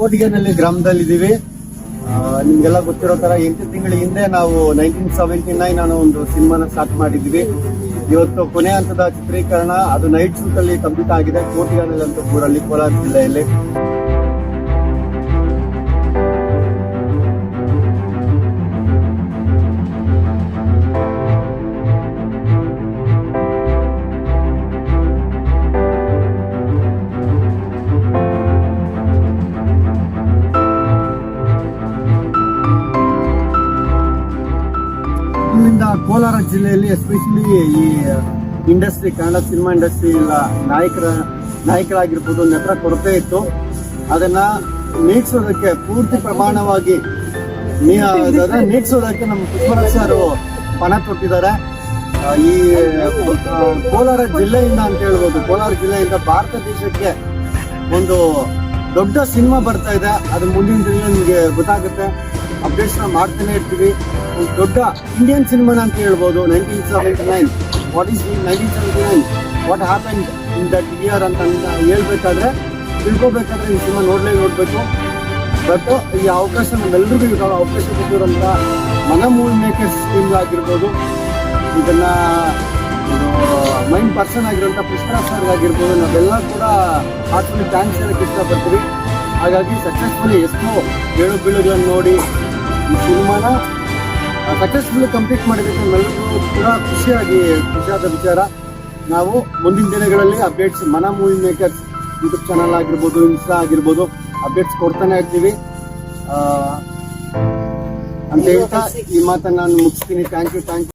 ಕೋಟಿಗೆನಲ್ಲಿ ಗ್ರಾಮದಲ್ಲಿದ್ದೀವಿ. ನಿಮ್ಗೆಲ್ಲ ಗೊತ್ತಿರೋ ತರ 8 ತಿಂಗಳ ಹಿಂದೆ ನಾವು 1979 ಅನ್ನೋ ಒಂದು ಸಿನಿಮಾನ ಸ್ಟಾರ್ಟ್ ಮಾಡಿದ್ವಿ. ಇವತ್ತು ಕೊನೆ ಹಂತದ ಚಿತ್ರೀಕರಣ ಅದು ನೈಟ್ ಶೂಟ್ ಅಲ್ಲಿ ಕಂಪ್ಲೀಟ್ ಆಗಿದೆ. ಕೋಟಿಗೆನಲ್ಲಿ ಅಂತ ಊರಲ್ಲಿ, ಕೋಲಾರ ಜಿಲ್ಲೆಯಲ್ಲಿ. ಕೋಲಾರ ಜಿಲ್ಲೆಯಲ್ಲಿ ಎಸ್ಪೆಷಲಿ ಈ ಇಂಡಸ್ಟ್ರಿ, ಕನ್ನಡ ಸಿನಿಮಾ ಇಂಡಸ್ಟ್ರಿ ಇಲ್ಲ ನಾಯಕರಾಗಿರ್ಬೋದು, ನಟರ ಕೊರತೆ ಇತ್ತು. ಅದನ್ನ ನೀಗಿಸೋದಕ್ಕೆ ಪೂರ್ತಿ ಪ್ರಮಾಣವಾಗಿ ನೀಗಿಸೋದಕ್ಕೆ ನಮ್ಮ ಪುಷ್ಪರಾಜ್ ಸರ್ ಪಣ ತೊಟ್ಟಿದ್ದಾರೆ. ಈ ಕೋಲಾರ ಜಿಲ್ಲೆಯಿಂದ ಅಂತ ಹೇಳ್ಬೋದು, ಕೋಲಾರ ಜಿಲ್ಲೆಯಿಂದ ಭಾರತ ದೇಶಕ್ಕೆ ಒಂದು ದೊಡ್ಡ ಸಿನಿಮಾ ಬರ್ತಾ ಇದೆ. ಅದು ಮುಂದಿನ ದಿನ ನಿಮಗೆ ಗೊತ್ತಾಗುತ್ತೆ. ಅಪ್ಡೇಟ್ಸ್ ಮಾಡ್ತಾನೆ ಇರ್ತೀವಿ. ಒಂದು ದೊಡ್ಡ ಇಂಡಿಯನ್ ಸಿನಿಮಾನ ಅಂತ ಹೇಳ್ಬೋದು. 1979 what is 1979 what happen in that year ಅಂತ ಹೇಳ್ಬೇಕಾದ್ರೆ, ತಿಳ್ಕೊಬೇಕಾದ್ರೆ ಈ ಸಿನಿಮಾ ನೋಡ್ಬೇಕು. ಬಟ್ ಈ ಅವಕಾಶ ನಮ್ಮೆಲ್ಲರಿಗೂ ಇವಾಗ ಅವಕಾಶ ಕೊಟ್ಟಿರೋಂಥ ಮನ ಮೂವಿ ಮೇಕರ್ಸ್ ಟೀಮ್ ಆಗಿರ್ಬೋದು, ಇದನ್ನ ಮೈನ್ ಪರ್ಸನ್ ಆಗಿರೋಂಥ ಪುಷ್ಪರಾಜ್ ಸರ್ ಆಗಿರ್ಬೋದು, ನಾವೆಲ್ಲ ಕೂಡ ಹಾರ್ಟ್ಫುಲಿ ಥ್ಯಾಂಕ್ಸ್ ಹೇಳಕ್ಕೆ ಇಷ್ಟಪಡ್ತೀವಿ. ಹಾಗಾಗಿ ಸಕ್ಸಸ್ಫುಲಿ ಎಷ್ಟೋ ಏಳು ಬೀಳುಗಳನ್ನು ನೋಡಿ ಈ ಸಿನಿಮಾನ ಸಕ್ಸಸ್ಫುಲಿ ಕಂಪ್ಲೀಟ್ ಮಾಡಿದ್ದಕ್ಕೆ ನಮ್ಮೆಲ್ಲರಿಗೂ ಕೂಡ ಖುಷಿಯಾದ ವಿಚಾರ. ನಾವು ಮುಂದಿನ ದಿನಗಳಲ್ಲಿ updates Mana movie makers YouTube channel ಆಗಿರ್ಬೋದು, ಇನ್ಸ್ಟಾ ಆಗಿರ್ಬೋದು, ಅಪ್ಡೇಟ್ಸ್ ಕೊಡ್ತಾನೆ ಇರ್ತೀವಿ ಅಂತ ಹೇಳ್ತಾ ಈ ಮಾತನ್ನು ನಾನು ಮುಗಿಸ್ತೀನಿ. Thank you.